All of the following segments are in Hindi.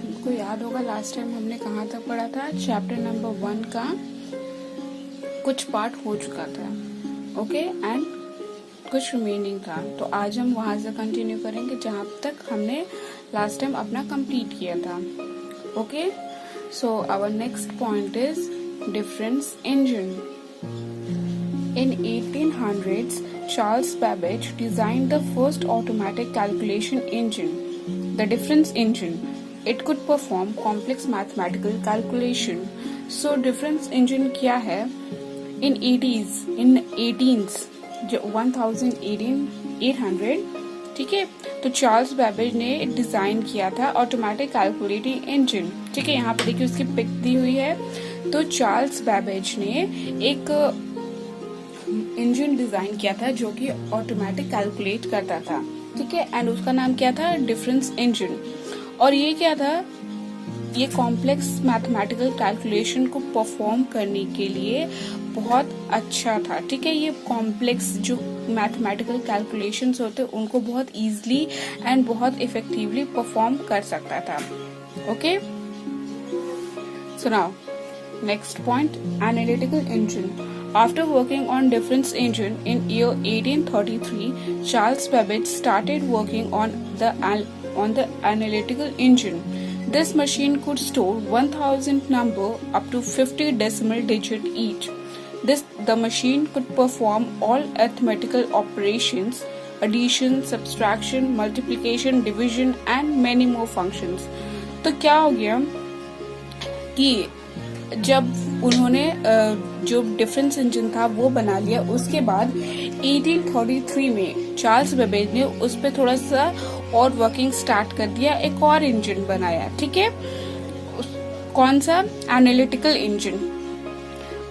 आपको याद होगा लास्ट टाइम हमने कहाँ तक पढ़ा था, चैप्टर नंबर 1 का कुछ पार्ट हो चुका था, ओके, एंड कुछ रिमेनिंग था। तो आज हम वहां से कंटिन्यू करेंगे जहां तक हमने लास्ट टाइम अपना कंप्लीट किया था, okay. So our next point is difference engine. In 1800s, Charles Babbage designed the first automatic calculation engine, the difference engine. It could perform complex mathematical calculation. So difference engine क्या है? In 18s, जो 1800, ठीक है, तो चार्ल्स बैबेज ने डिजाइन किया था ऑटोमेटिक कैलकुलेटिंग इंजन। ठीक है, यहाँ पे देखिए उसकी पिक दी हुई है। तो चार्ल्स बैबेज ने एक इंजन डिजाइन किया था जो कि ऑटोमेटिक कैलकुलेट करता था, ठीक है, एंड उसका नाम क्या था? Difference engine. और ये क्या था? ये कॉम्प्लेक्स मैथमेटिकल कैलकुलेशन को परफॉर्म करने के लिए बहुत अच्छा था, ठीक है। ये कॉम्प्लेक्स जो मैथमेटिकल कैलकुलेशंस होते उनको बहुत इजीली एंड बहुत इफेक्टिवली परफॉर्म कर सकता था, okay. So now next point, analytical engine. After working on difference engine in year 1833, Charles Babbage started working on the analytical engine. This machine could store 1000 number up to 50 decimal digit each. The machine could perform all arithmetical operations, addition, subtraction, multiplication, division and many more functions. तो क्या हो गया कि जब उन्होंने जो डिफरेंस इंजन था वो बना लिया, उसके बाद 1833 में चार्ल्स बेबेज ने उस पर थोड़ा सा और वर्किंग स्टार्ट कर दिया, एक और इंजन बनाया, ठीक है। कौन सा? Analytical engine.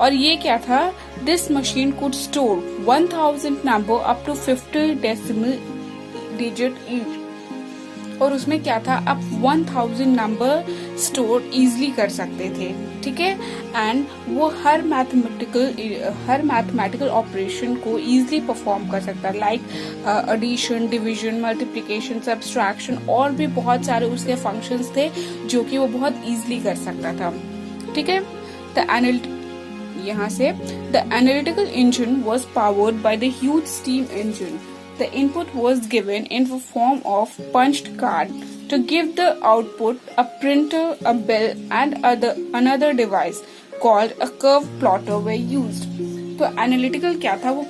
और ये क्या था? This machine could store 1000 number up to 50 decimal digit each. और उसमें क्या था? आप 1000 नंबर स्टोर इजीली कर सकते थे, ठीक है, एंड वो हर मैथमेटिकल ऑपरेशन को इजीली परफॉर्म कर सकता है, like addition, division, multiplication, subtraction और भी बहुत सारे उसके फंक्शंस थे जो कि वो बहुत इजीली कर सकता था, ठीक है। The analytical engine was powered by the huge steam engine. The input was given in the form of punched card. To give the output, a printer, a bell, and another device called a curve plotter were used. तो एनालिटिकल क्या था वो,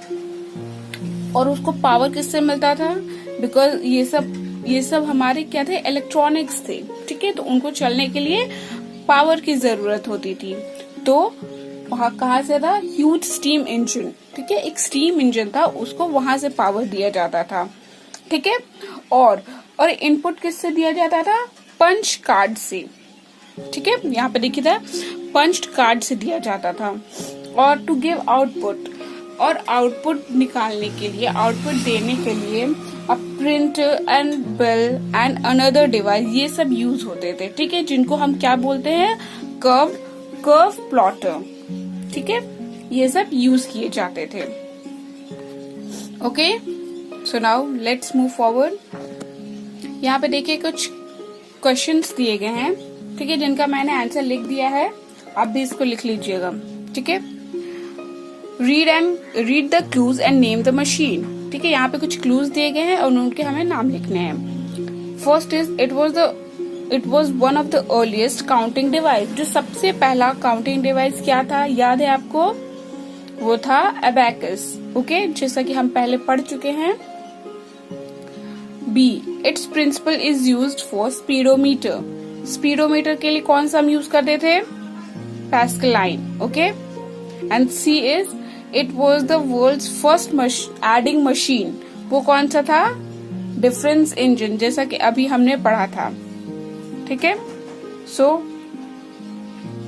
और उसको पावर किससे मिलता था? बिकॉज ये सब हमारे क्या थे? इलेक्ट्रॉनिक्स थे, ठीक है, तो उनको चलने के लिए पावर की जरूरत होती थी। तो वहाँ कहाँ से था? ह्यूज स्टीम इंजन, ठीक है, एक स्टीम इंजन था, उसको वहां से पावर दिया जाता था, ठीक है। और इनपुट किससे दिया जाता था? पंच कार्ड से, ठीक है, यहाँ पे देखिए था पंच कार्ड से दिया जाता था। और टू गिव आउटपुट, और आउटपुट निकालने के लिए, आउटपुट देने के लिए a printer and bell and another device, ये सब यूज होते थे, ठीक है, जिनको हम क्या बोलते हैं? कर्व प्लॉटर, ठीक है, ये सब यूज किए जाते थे, okay. So now let's move forward. यहाँ पे देखिए कुछ क्वेश्चंस दिए गए हैं, ठीक है, जिनका मैंने आंसर लिख दिया है, आप भी इसको लिख लीजिएगा, ठीक है। Read the clues and name the machine, ठीक है, यहाँ पे कुछ क्लूज दिए गए हैं और उनके हमें नाम लिखने हैं। First is it was one of the earliest counting device. जो सबसे पहला काउंटिंग डिवाइस क्या था, याद है आपको? वो था अबैकस, ओके, जैसा कि हम पहले पढ़ चुके हैं। B, it's principle is used for speedometer. Speedometer के लिए कौन सा हम यूज करते थे? Pascaline, okay. And C is it was the world's first adding machine. वो कौन सा था? डिफरेंस इंजन, जैसा कि अभी हमने पढ़ा था, ठीक है। So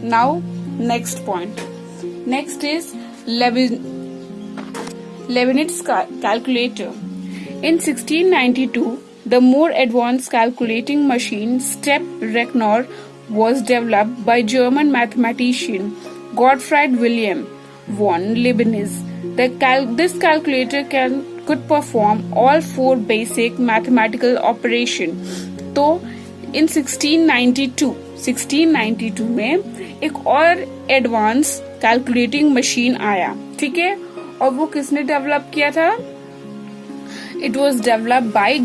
now next point, next is Leibniz's calculator. In 1692, the more advanced calculating machine Step-Reckoner was developed by German mathematician Gottfried Wilhelm von Leibniz. This calculator could perform all 4 basic mathematical operations. तो इन 1692 में एक और एडवांस कैलकुलेटिंग मशीन आया, ठीक है। और वो किसने डेवलप किया था? It was developed by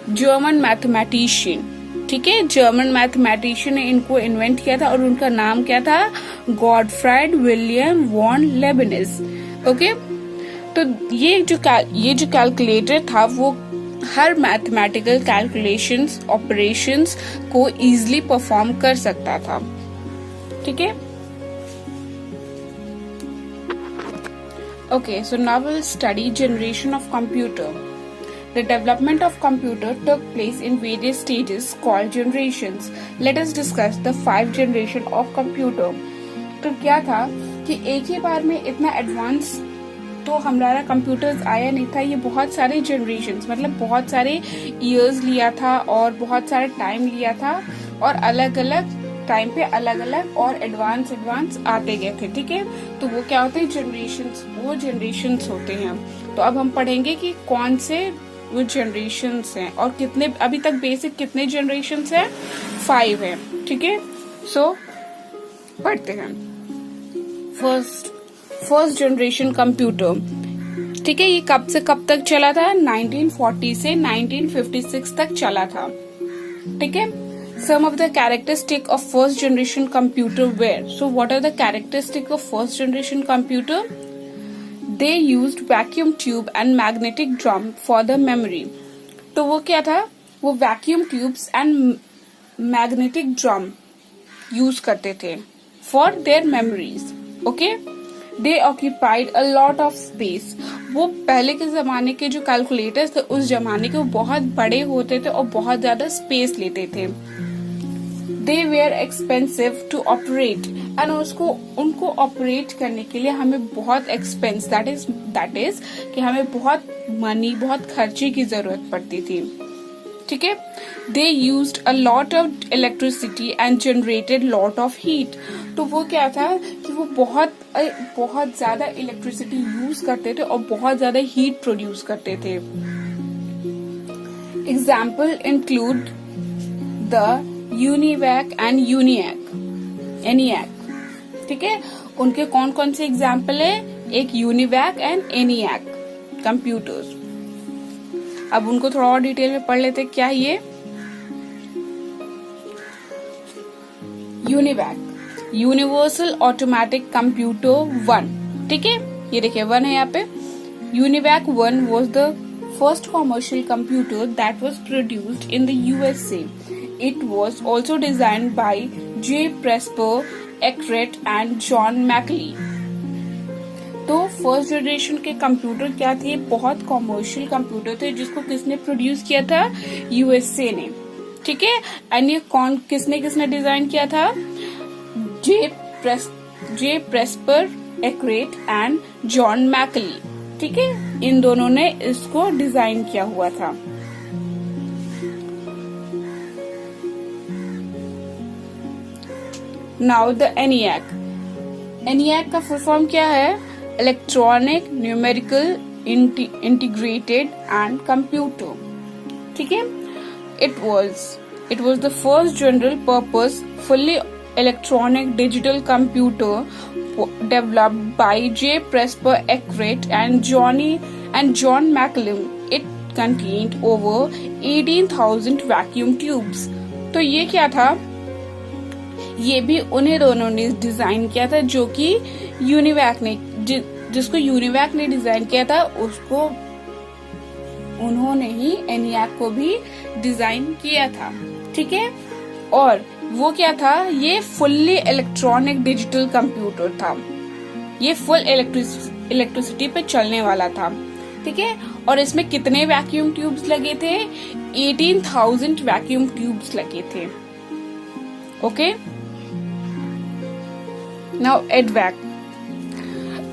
German mathematician, ठीक है। जर्मन मैथमेटिशियन ने इनको इन्वेंट किया था और उनका नाम क्या था? Gottfried William von Leibniz. Okay, तो ये जो कैलकुलेटर था वो हर मैथमेटिकल कैलकुलेशंस, ऑपरेशंस को इजीली परफॉर्म कर सकता था, ठीक है। Okay, so now we'll study generation of computer. The development of computer took place in various stages called generations. Let us discuss the 5 generation of computer. तो क्या था कि एक ही बार में इतना एडवांस तो हमारा कंप्यूटर्स आया नहीं था। ये बहुत सारे जनरेशन्स, मतलब बहुत सारे ईयर्स लिया था और बहुत सारा टाइम लिया था और अलग अलग टाइम पे अलग अलग और एडवांस आते गए थे, ठीक है। तो वो क्या होते हैं? जनरेशन्स, वो जनरेशन्स होते हैं। तो अब हम पढ़ेंगे कि कौन से वो जनरेशन्स हैं और कितने, अभी तक बेसिक कितने जनरेशन्स हैं? 5 हैं, ठीक है। सो पढ़ते हैं। फर्स्ट जनरेशन कंप्यूटर, ठीक है। ये कब से कब तक चला था? 1940 से 1956 तक चला था, ठीक है। Some of the characteristics of first generation computer were. So what are the characteristics of first generation computer? They used vacuum tube and magnetic drum for the memory. तो वो क्या था? वो vacuum tubes and magnetic drum use करते थे for their memories. Okay? They occupied a lot of space. वो पहले के जमाने के जो कैलकुलेटर्स थे उस जमाने के, वो बहुत बड़े होते थे और बहुत ज्यादा स्पेस लेते थे। They were expensive to operate and उनको ऑपरेट करने के लिए हमें बहुत एक्सपेंस, दैट इज कि हमें बहुत मनी, बहुत खर्चे की जरूरत पड़ती थी, ठीक है। They used a lot of electricity and generated lot of heat. तो वो क्या था कि वो बहुत ज्यादा इलेक्ट्रिसिटी यूज करते थे और बहुत ज्यादा हीट प्रोड्यूस करते थे। Example include the UNIVAC and ENIAC, ठीक है। उनके कौन कौन से एग्जाम्पल है? एक यूनिवैक एंड एनियाक कंप्यूटर्स। अब उनको थोड़ा और डिटेल में पढ़ लेते। क्या ये? यूनिवैक, यूनिवर्सल ऑटोमेटिक कंप्यूटर 1, ठीक है। ये देखिए 1 है यहाँ पे। UNIVAC 1 was the first commercial computer that was produced in the USA. It was also designed by J. Presper, Eckert and John Mackley. तो फर्स्ट जनरेशन के कंप्यूटर क्या थे? बहुत कॉमर्शियल कंप्यूटर थे जिसको किसने प्रोड्यूस किया था? USA ने, ठीक है। एंड ये किसने डिजाइन किया था? जे प्रेस्पर, एक्रेट एंड जॉन मैकली, ठीक है। इन दोनों ने इसको डिजाइन किया हुआ था। नाउ द एनियाक का फुल फॉर्म क्या है? Electronic numerical integrated and computer, ठीक है। It was the first general purpose fully electronic digital computer developed by J. Presper, Eckert and John Macklem. It contained over 18,000 vacuum tubes. तो ये क्या था? ये भी उन्हें दोनों ने डिजाइन किया था, जो कि यूनिवैक ने, जिसको यूनिवैक ने डिजाइन किया था उसको उन्होंने ही एनियाक को भी डिजाइन किया था, ठीक है। और वो क्या था? ये फुल्ली इलेक्ट्रॉनिक डिजिटल कंप्यूटर था। ये फुल इलेक्ट्रिसिटी पे चलने वाला था, ठीक है। और इसमें कितने वैक्यूम ट्यूब्स लगे थे? 18,000 वैक्यूम ट्यूब्स लगे थे, okay. Now EDVAC,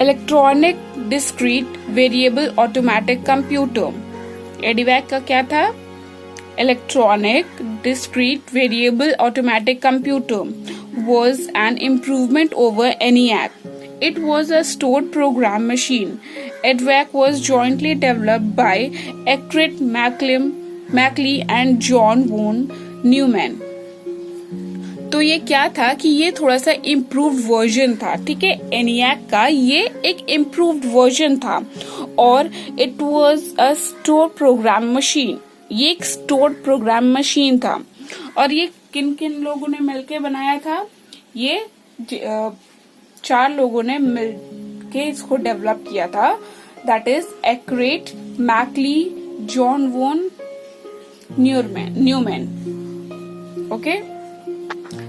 electronic discrete variable automatic computer. EDVAC का क्या था? Electronic discrete variable automatic computer was an improvement over ENIAC. It was a stored program machine. EDVAC was jointly developed by Eckert, Mackley and John von Neumann. तो ये क्या था कि ये थोड़ा सा इम्प्रूव्ड वर्जन था, ठीक है, ENIAC का ये एक इम्प्रूव्ड वर्जन था और it was a store programme machine. ये एक स्टोर प्रोग्राम मशीन था और ये किन किन लोगों ने मिलके बनाया था? ये 4 लोगों ने मिलके इसको डेवलप किया था, that is Eckert, Mauchly, John von Neumann. Okay,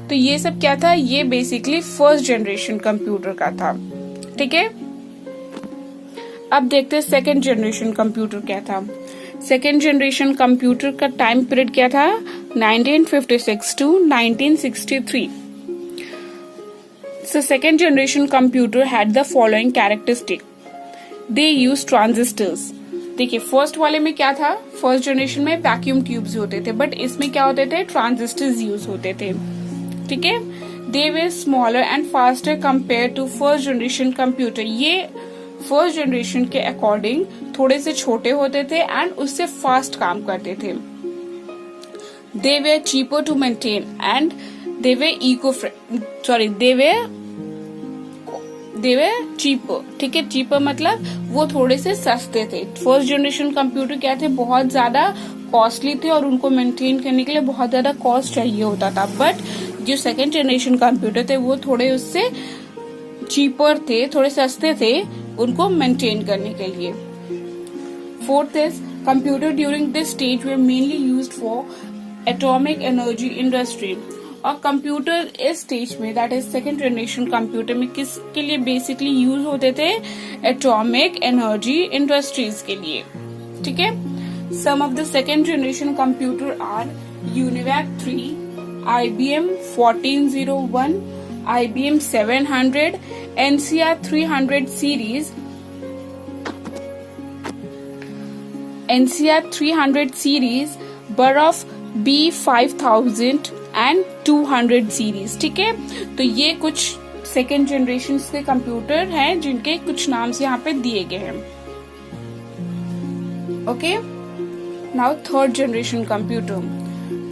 तो ये सब क्या था? ये बेसिकली फर्स्ट जनरेशन कंप्यूटर का था, ठीक है। अब देखते हैं सेकेंड जनरेशन कंप्यूटर क्या था। सेकेंड जनरेशन कंप्यूटर का टाइम पीरियड क्या था? 1956 to 1963। So second generation computer had the following characteristic. They used transistors. देखिए फर्स्ट वाले में क्या था? फर्स्ट जनरेशन में वैक्यूम ट्यूब्स होते थे, बट इसमें क्या होते थे? ट्रांजिस्टर्स यूज होते थे, ठीक है। They were smaller and faster compare to first generation computer. ये फर्स्ट जनरेशन के अकॉर्डिंग थोड़े से छोटे होते थे एंड उससे फास्ट काम करते थे। They were cheaper to maintain and they were cheaper, ठीक है। चीपर मतलब वो थोड़े से सस्ते थे। फर्स्ट जनरेशन कंप्यूटर क्या थे? बहुत ज्यादा कॉस्टली थे और उनको मेंटेन करने के लिए बहुत ज्यादा कॉस्ट चाहिए होता था, बट जो सेकेंड जनरेशन कंप्यूटर थे वो थोड़े उससे चीपर थे, थोड़े सस्ते थे उनको मेंटेन करने के लिए। Fourth is computer during this stage way mainly used for atomic energy industry. और कंप्यूटर इस स्टेज में, that is second generation computer में, किसके लिए बेसिकली यूज होते थे? एटॉमिक एनर्जी इंडस्ट्रीज के लिए, ठीक है। Some of the second generation computer are UNIVAC 3, IBM 1401, IBM 700, NCR 300 series, Borough B5000 and 200 series, ठीक है। तो ये कुछ सेकेंड जनरेशन के कंप्यूटर हैं जिनके कुछ नाम से यहाँ पे दिए गए हैं। Okay, now third generation computer.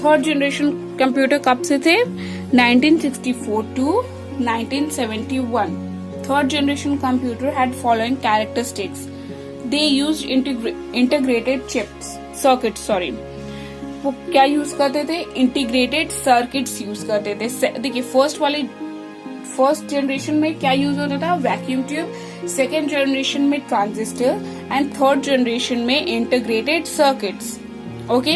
Third generation computer कब से थे? 1964 to 1971। Third generation computer had following characteristics. They used integrated circuit, वो क्या यूज करते थे? इंटीग्रेटेड सर्किट्स यूज करते थे। देखिए फर्स्ट जनरेशन में क्या यूज होता था? Vacuum tube. सेकेंड जनरेशन में ट्रांजिस्टर एंड थर्ड जनरेशन में integrated circuits. Okay,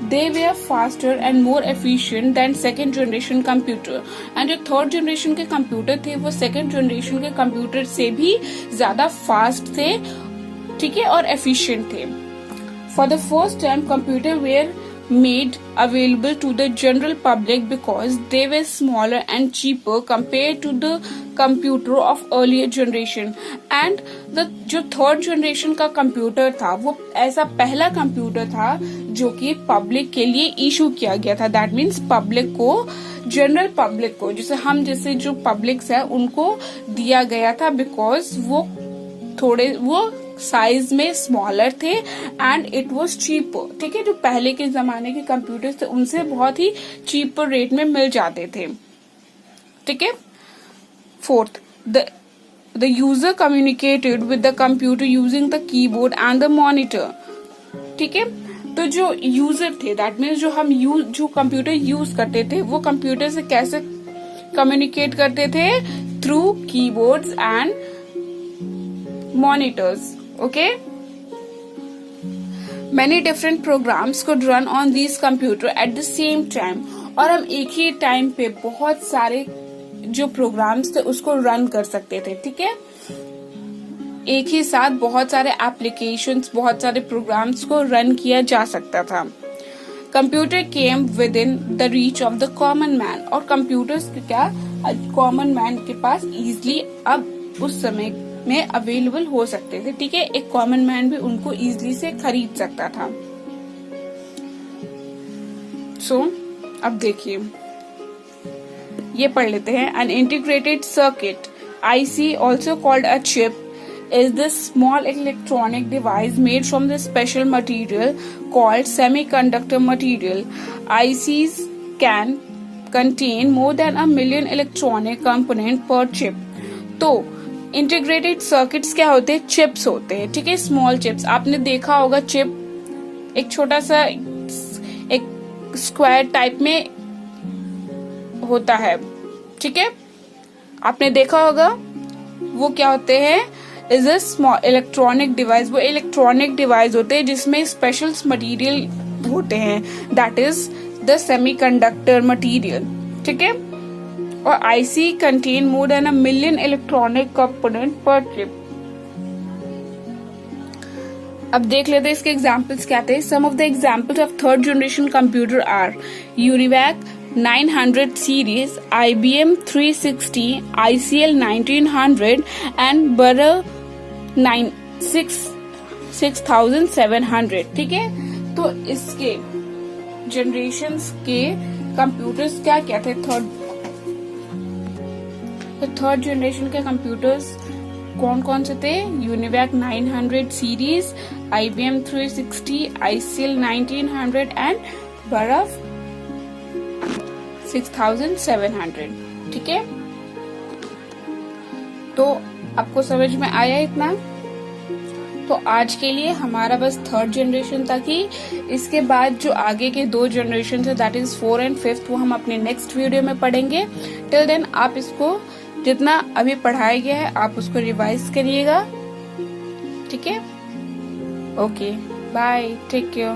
they were faster and more efficient than second generation computer. And जो थर्ड जनरेशन के कंप्यूटर थे वो सेकेंड जनरेशन के कंप्यूटर से भी ज्यादा फास्ट थे, ठीक है, और एफिशिएंट थे। For the first time computer were made available to the general public because they were smaller and cheaper compared to the computer of earlier generation. And जो थर्ड जनरेशन का कंप्यूटर था वो ऐसा पहला कंप्यूटर था जो कि पब्लिक के लिए इशू किया गया था। दैट मीन्स पब्लिक को, जनरल पब्लिक को, जैसे जो पब्लिक्स है उनको दिया गया था, बिकॉज वो साइज में स्मॉलर थे एंड इट वाज चीपर, ठीक है। जो पहले के जमाने के कंप्यूटर्स थे उनसे बहुत ही चीपर रेट में मिल जाते थे, ठीक है। Fourth, the user communicated with the computer using the keyboard and the monitor, ठीक है। तो जो यूजर थे, दैट मीन्स जो कंप्यूटर यूज करते थे वो कंप्यूटर से कैसे कम्युनिकेट करते थे? Through keyboards and monitors. Okay, many different programs could run on these computer at the same time. और हम एक ही टाइम पे बहुत सारे जो प्रोग्राम्स थे उसको रन कर सकते थे, ठीक है। एक ही साथ बहुत सारे एप्लीकेशंस, बहुत सारे प्रोग्राम्स को रन किया जा सकता था। Computer came with in the reach of the common man. और कंप्यूटर्स क्या कॉमन मैन के पास इजिली अब उस समय में अवेलेबल हो सकते थे, ठीक है। एक कॉमन मैन भी उनको इजिली से खरीद सकता था। अब देखिए ये पढ़ लेते हैं। An integrated circuit, IC, also called a chip, is this small electronic device made from the special material called semiconductor material. ICs can contain more than a million electronic component per chip. तो इंटीग्रेटेड सर्किट्स क्या होते हैं? चिप्स होते हैं, ठीक है, स्मॉल चिप्स. आपने देखा होगा चिप एक छोटा सा एक स्क्वायर टाइप में होता है, ठीक है, आपने देखा होगा. वो क्या होते हैं? Is a small electronic device. वो इलेक्ट्रॉनिक डिवाइस होते हैं जिसमें स्पेशल मटेरियल होते हैं, that is the semiconductor material, ठीक है. और IC contain more than a million electronic component per chip. अब देख लेते हैं इसके एग्जाम्पल्स क्या थे. Some of the examples of third generation computer are UNIVAC 900 series, IBM 360, ICL 1900 and Burr 6700. ठीक है, तो इसके जनरेशन्स के कंप्यूटर्स क्या क्या थे? थर्ड जनरेशन के कंप्यूटर्स कौन कौन से थे? UNIVAC 900 series, IBM 360, ICL 1900 and Burr 6700. ठीक है, तो आपको समझ में आया इतना? तो आज के लिए हमारा बस थर्ड जनरेशन तक ही. इसके बाद जो आगे के 2 जनरेशन है, दैट इज 4 एंड 5, वो हम अपने नेक्स्ट वीडियो में पढ़ेंगे. टिल देन आप इसको जितना अभी पढ़ाया गया है आप उसको रिवाइज करिएगा, ठीक है. Okay, bye, take care.